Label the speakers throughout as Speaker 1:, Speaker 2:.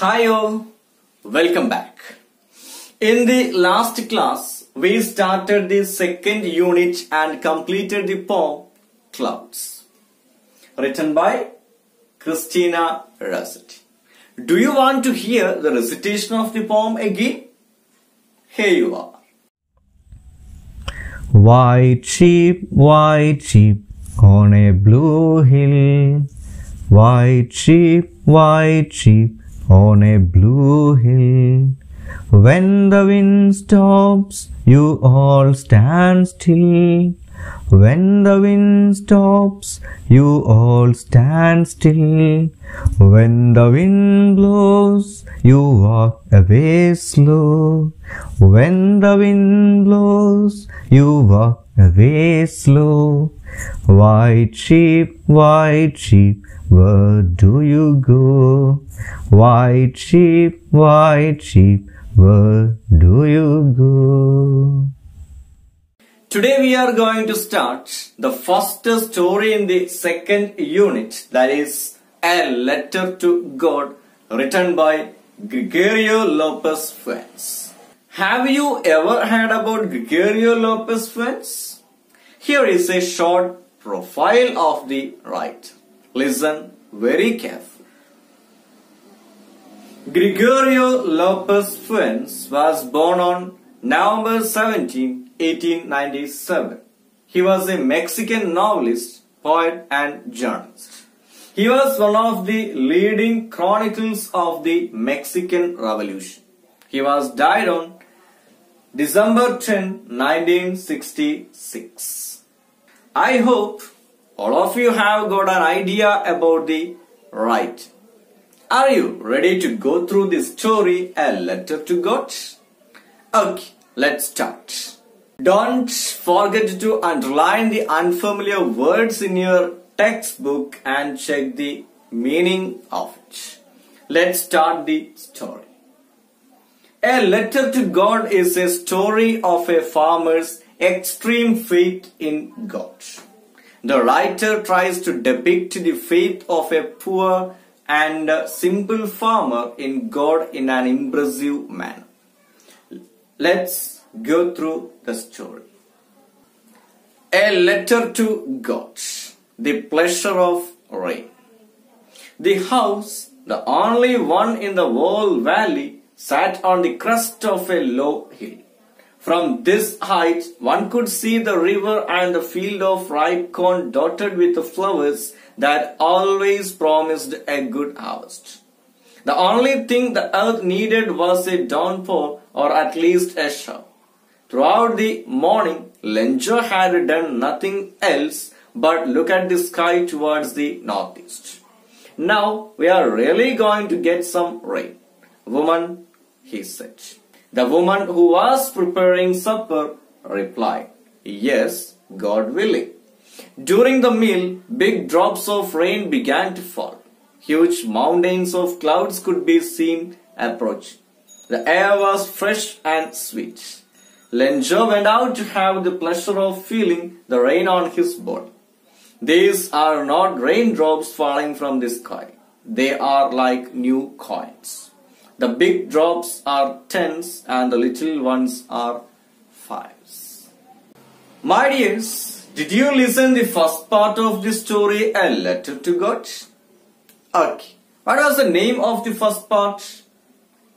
Speaker 1: Hi all, welcome back. In the last class, we started the second unit and completed the poem Clouds, written by Christina Rossetti. Do you want to hear the recitation of the poem again? Here you are.
Speaker 2: White sheep on a blue hill. White sheep on a blue hill. When the wind stops, you all stand still. When the wind stops, you all stand still. When the wind blows, you walk away slow. When the wind blows, you walk away slow. White sheep, where do you go? White sheep, where do you go?
Speaker 1: Today we are going to start the first story in the second unit, that is A Letter to God, written by Gregorio Lopez Fuentes. Have you ever heard about Gregorio Lopez Fuentes? Here is a short profile of the writer. Listen very carefully. Gregorio Lopez Fuentes was born on November 17, 1897. He was a Mexican novelist, poet and journalist. He was one of the leading chronicles of the Mexican Revolution. He was died on December 10, 1966. I hope all of you have got an idea about the writer. Are you ready to go through the story A Letter to God? Okay, let's start. Don't forget to underline the unfamiliar words in your textbook and check the meaning of it. Let's start the story. A Letter to God is a story of a farmer's extreme faith in God. The writer tries to depict the faith of a poor and simple farmer in God in an impressive manner. Let's go through the story. A Letter to God. The pleasure of rain. The house, the only one in the whole valley, sat on the crest of a low hill. From this height, one could see the river and the field of ripe corn dotted with the flowers that always promised a good harvest. The only thing the earth needed was a downpour, or at least a shower. Throughout the morning, Lenjo had done nothing else but look at the sky towards the northeast. Now we are really going to get some rain. Woman, he said. The woman who was preparing supper replied, Yes, God willing. During the meal, big drops of rain began to fall. Huge mountains of clouds could be seen approaching. The air was fresh and sweet. Lenjo went out to have the pleasure of feeling the rain on his body. These are not raindrops falling from the sky. They are like new coins. The big drops are tens and the little ones are fives. My dears, did you listen the first part of the story A Letter to God? Okay. What was the name of the first part?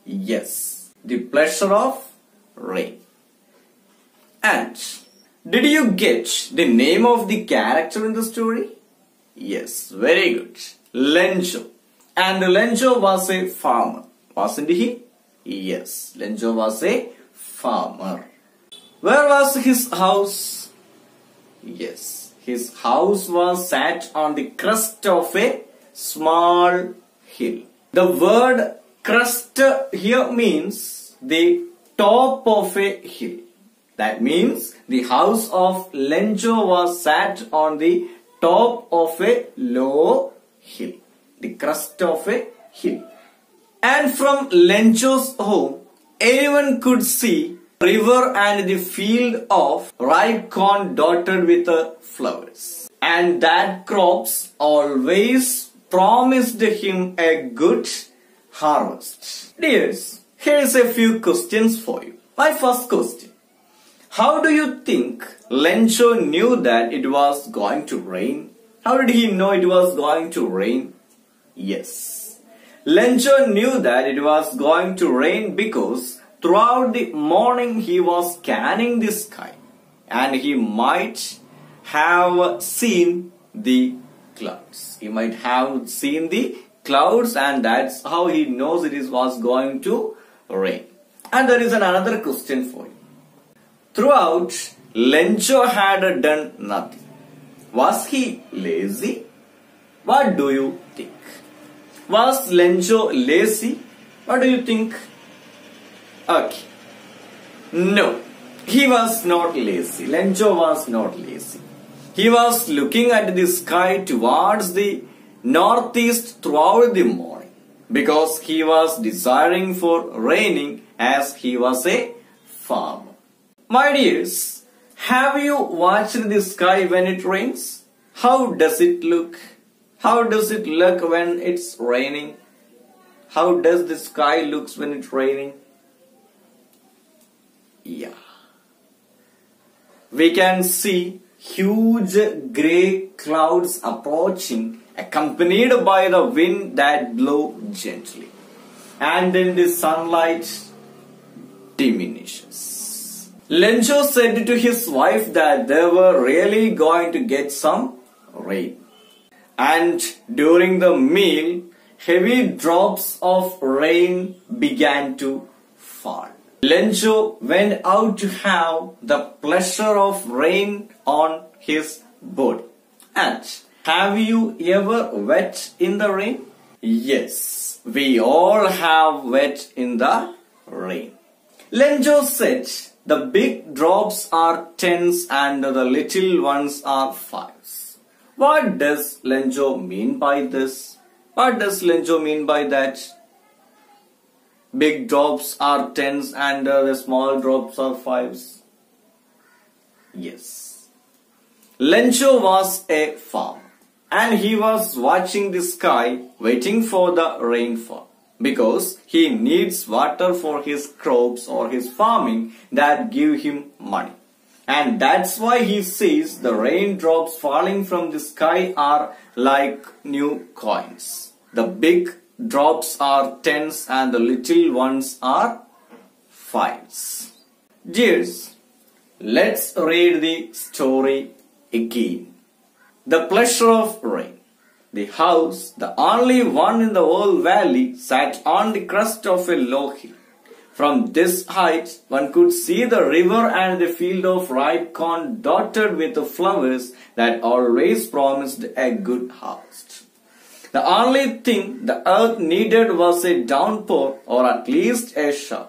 Speaker 1: Yes, The Pleasure of Rain. And did you get the name of the character in the story? Yes, very good. Lenjo. And Lenjo was a farmer. Wasn't he? Yes, Lenjo was a farmer. Where was his house? Yes, his house was sat on the crest of a small hill. The word crest here means the top of a hill. That means the house of Lenjo was sat on the top of a low hill. The crest of a hill. And from Lenjo's home, anyone could see the river and the field of ripe corn dotted with flowers. And that crops always promised him a good harvest. Dears, here's a few questions for you. My first question. How do you think Lencho knew that it was going to rain? How did he know it was going to rain? Yes. Lencho knew that it was going to rain because throughout the morning he was scanning the sky and he might have seen the clouds. He might have seen the clouds and that's how he knows it was going to rain. And there is another question for you. Throughout, Lencho had done nothing. Was he lazy? What do you think? Was Lencho lazy? What do you think? Okay. No, he was not lazy. Lencho was not lazy. He was looking at the sky towards the northeast throughout the morning because he was desiring for raining as he was a farmer. My dears, have you watched the sky when it rains? How does it look? How does it look when it's raining? How does the sky looks when it's raining? Yeah. We can see huge grey clouds approaching, accompanied by the wind that blow gently. And then the sunlight diminishes. Lencho said to his wife that they were really going to get some rain. And during the meal, heavy drops of rain began to fall. Lencho went out to have the pleasure of rain on his body. And have you ever wet in the rain? Yes, we all have wet in the rain. Lencho said the big drops are tens and the little ones are fives. What does Lencho mean by this? What does Lencho mean by that? Big drops are tens and the small drops are fives. Yes. Lencho was a farmer and he was watching the sky waiting for the rainfall because he needs water for his crops or his farming that give him money. And that's why he sees the raindrops falling from the sky are like new coins. The big drops are tens and the little ones are fives. Dears, let's read the story again. The pleasure of rain. The house, the only one in the whole valley, sat on the crest of a low hill. From this height, one could see the river and the field of ripe corn dotted with the flowers that always promised a good harvest. The only thing the earth needed was a downpour or at least a shower.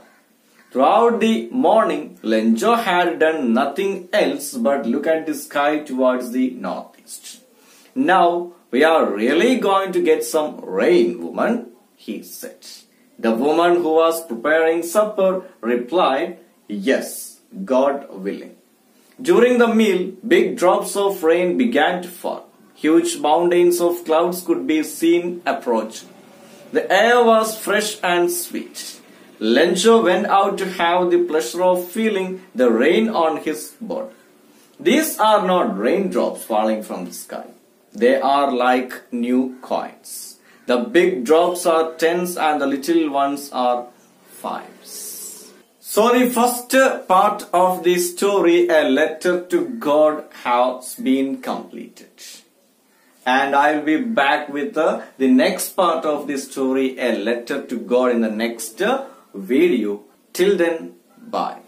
Speaker 1: Throughout the morning, Lencho had done nothing else but look at the sky towards the northeast. Now, we are really going to get some rain, woman, he said. The woman who was preparing supper replied, yes, God willing. During the meal, big drops of rain began to fall. Huge mountains of clouds could be seen approaching. The air was fresh and sweet. Lencho went out to have the pleasure of feeling the rain on his body. These are not raindrops falling from the sky. They are like new coins. The big drops are tens and the little ones are fives. So the first part of the story, a letter to God, has been completed. And I will be back with the next part of the story, a letter to God, in the next video. Till then, bye.